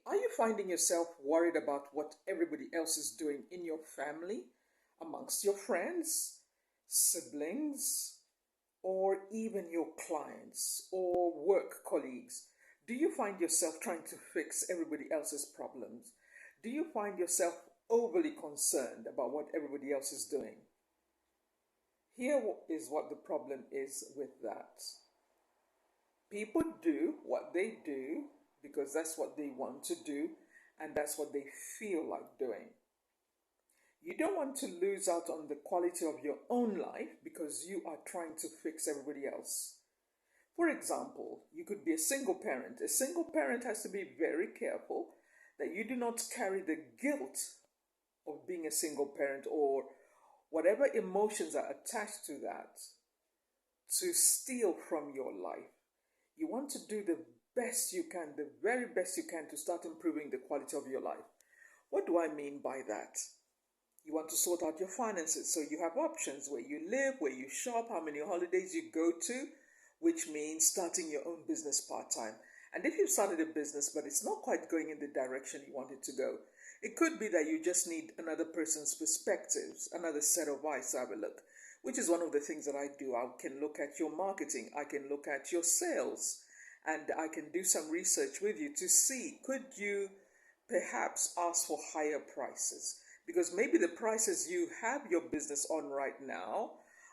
Are you finding yourself worried about what everybody else is doing in your family, amongst your friends, siblings, or even your clients or work colleagues? Do you find yourself trying to fix everybody else's problems? Do you find yourself overly concerned about what everybody else is doing? Here is what the problem is with that. People do what they do because that's what they want to do and that's what they feel like doing. You don't want to lose out on the quality of your own life because you are trying to fix everybody else. For example, you could be a single parent. A single parent has to be very careful that you do not carry the guilt of being a single parent or whatever emotions are attached to that to steal from your life. You want to do the best you can, the very best you can to start improving the quality of your life. What do I mean by that? You want to sort out your finances, so you have options where you live, where you shop, how many holidays you go to, which means starting your own business part-time. And if you've started a business but it's not quite going in the direction you want it to go, it could be that you just need another person's perspectives, another set of eyes to have a look, which is one of the things that I do. I can look at your marketing, I can look at your sales, and I can do some research with you to see, could you perhaps ask for higher prices? Because maybe the prices you have your business on right now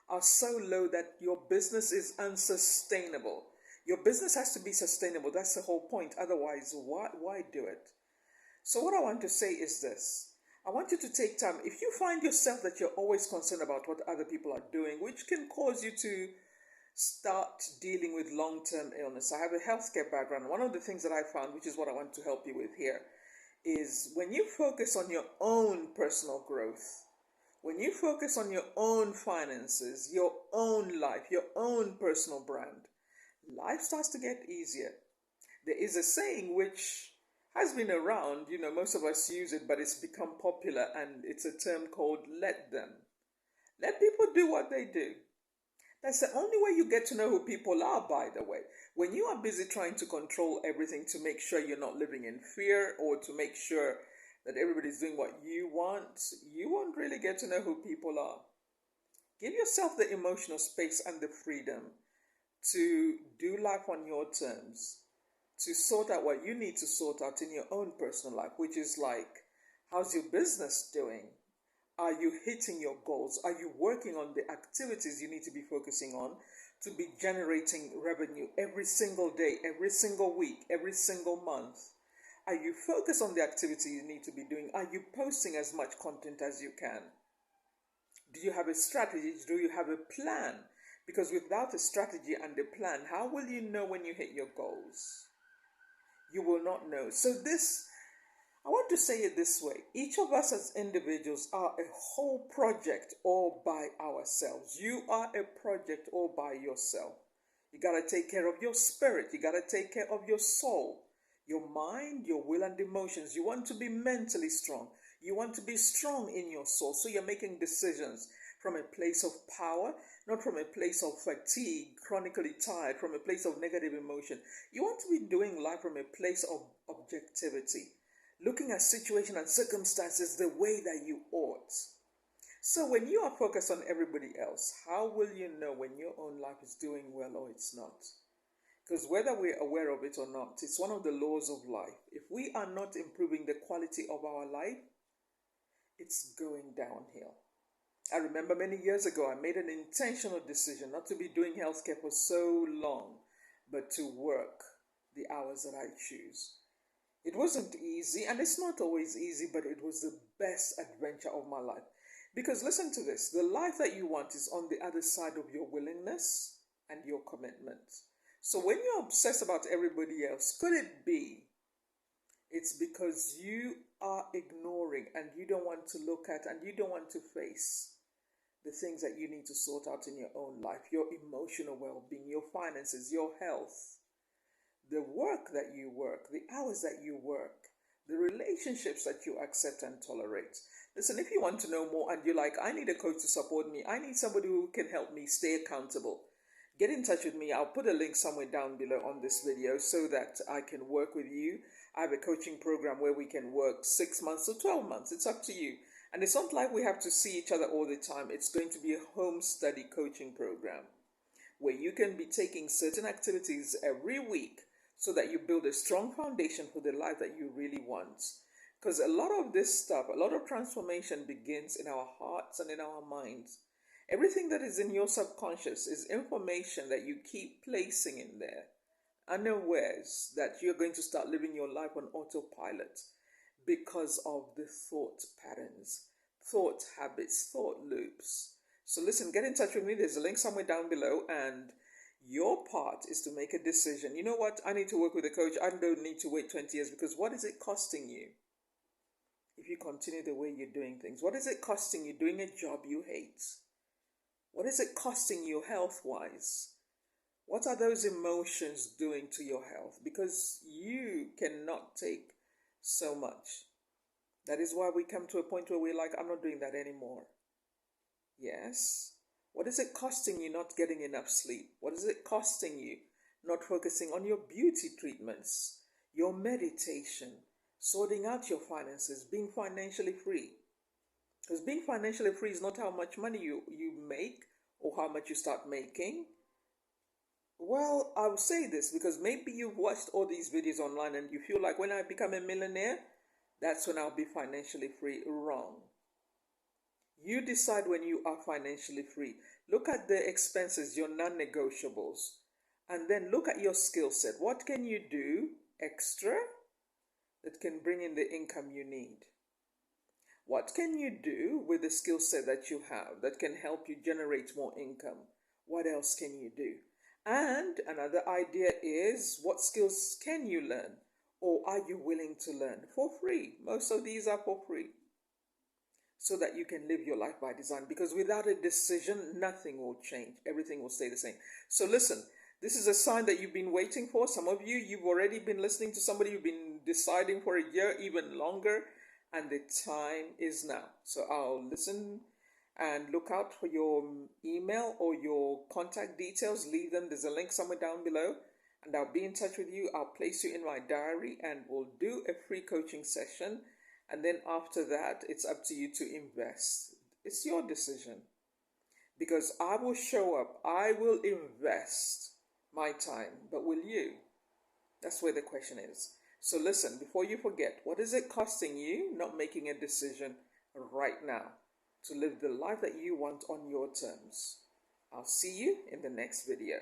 are so low that your business is unsustainable. Your business has to be sustainable. That's the whole point. Otherwise, why do it? So what I want to say is this. I want you to take time. If you find yourself that you're always concerned about what other people are doing, which can cause you to start dealing with long-term illness. I have a healthcare background. One of the things that I found, which is what I want to help you with here, is when you focus on your own personal growth, when you focus on your own finances, your own life, your own personal brand, life starts to get easier. There is a saying which has been around, most of us use it, but it's become popular, and it's a term called let them. Let people do what they do. That's the only way you get to know who people are, by the way. When you are busy trying to control everything to make sure you're not living in fear or to make sure that everybody's doing what you want, you won't really get to know who people are. Give yourself the emotional space and the freedom to do life on your terms, to sort out what you need to sort out in your own personal life, which is like, how's your business doing? Are you hitting your goals? Are you working on the activities you need to be focusing on to be generating revenue every single day, every single week, every single month? Are you focused on the activity you need to be doing? Are you posting as much content as you can? Do you have a strategy? Do you have a plan? Because without a strategy and a plan, how will you know when you hit your goals? You will not know. So I want to say it this way. Each of us as individuals are a whole project all by ourselves. You are a project all by yourself. You got to take care of your spirit. You got to take care of your soul, your mind, your will and emotions. You want to be mentally strong. You want to be strong in your soul. So you're making decisions from a place of power, not from a place of fatigue, chronically tired, from a place of negative emotion. You want to be doing life from a place of objectivity, looking at situation and circumstances the way that you ought. So when you are focused on everybody else, how will you know when your own life is doing well or it's not? Because whether we're aware of it or not, it's one of the laws of life. If we are not improving the quality of our life, it's going downhill. I remember many years ago, I made an intentional decision not to be doing healthcare for so long, but to work the hours that I choose. It wasn't easy, and it's not always easy, but it was the best adventure of my life. Because listen to this, the life that you want is on the other side of your willingness and your commitment. So when you're obsessed about everybody else, could it be it's because you are ignoring and you don't want to look at and you don't want to face the things that you need to sort out in your own life, your emotional well-being, your finances, your health, the work that you work, the hours that you work, the relationships that you accept and tolerate. Listen, if you want to know more and you're like, I need a coach to support me, I need somebody who can help me stay accountable, get in touch with me. I'll put a link somewhere down below on this video so that I can work with you. I have a coaching program where we can work 6 months to 12 months. It's up to you. And it's not like we have to see each other all the time. It's going to be a home study coaching program where you can be taking certain activities every week so that you build a strong foundation for the life that you really want. Because a lot of this stuff, a lot of transformation begins in our hearts and in our minds. Everything that is in your subconscious is information that you keep placing in there, unawares that you're going to start living your life on autopilot because of the thought patterns, thought habits, thought loops. So listen, get in touch with me. There's a link somewhere down below, and your part is to make a decision. You know what? I need to work with a coach. I don't need to wait 20 years, because what is it costing you if you continue the way you're doing things? What is it costing you doing a job you hate? What is it costing you health-wise? What are those emotions doing to your health? Because you cannot take so much. That is why we come to a point where we're like, I'm not doing that anymore. Yes. What is it costing you not getting enough sleep? What is it costing you not focusing on your beauty treatments, your meditation, sorting out your finances, being financially free? Because being financially free is not how much money you make or how much you start making. Well, I'll say this because maybe you've watched all these videos online and you feel like when I become a millionaire, that's when I'll be financially free. Wrong. You decide when you are financially free. Look at the expenses, your non-negotiables, and then look at your skill set. What can you do extra that can bring in the income you need? What can you do with the skill set that you have that can help you generate more income? What else can you do? And another idea is, what skills can you learn, or are you willing to learn for free? Most of these are for free, so that you can live your life by design. Because without a decision, nothing will change. Everything will stay the same. So listen, this is a sign that you've been waiting for. Some of you, you've already been listening to somebody, you've been deciding for a year, even longer, and the time is now. So I'll listen and look out for your email or your contact details. Leave them. There's a link somewhere down below, and I'll be in touch with you. I'll place you in my diary, and we'll do a free coaching session. And then after that, it's up to you to invest. It's your decision. Because I will show up. I will invest my time. But will you? That's where the question is. So listen, before you forget, what is it costing you not making a decision right now to live the life that you want on your terms? I'll see you in the next video.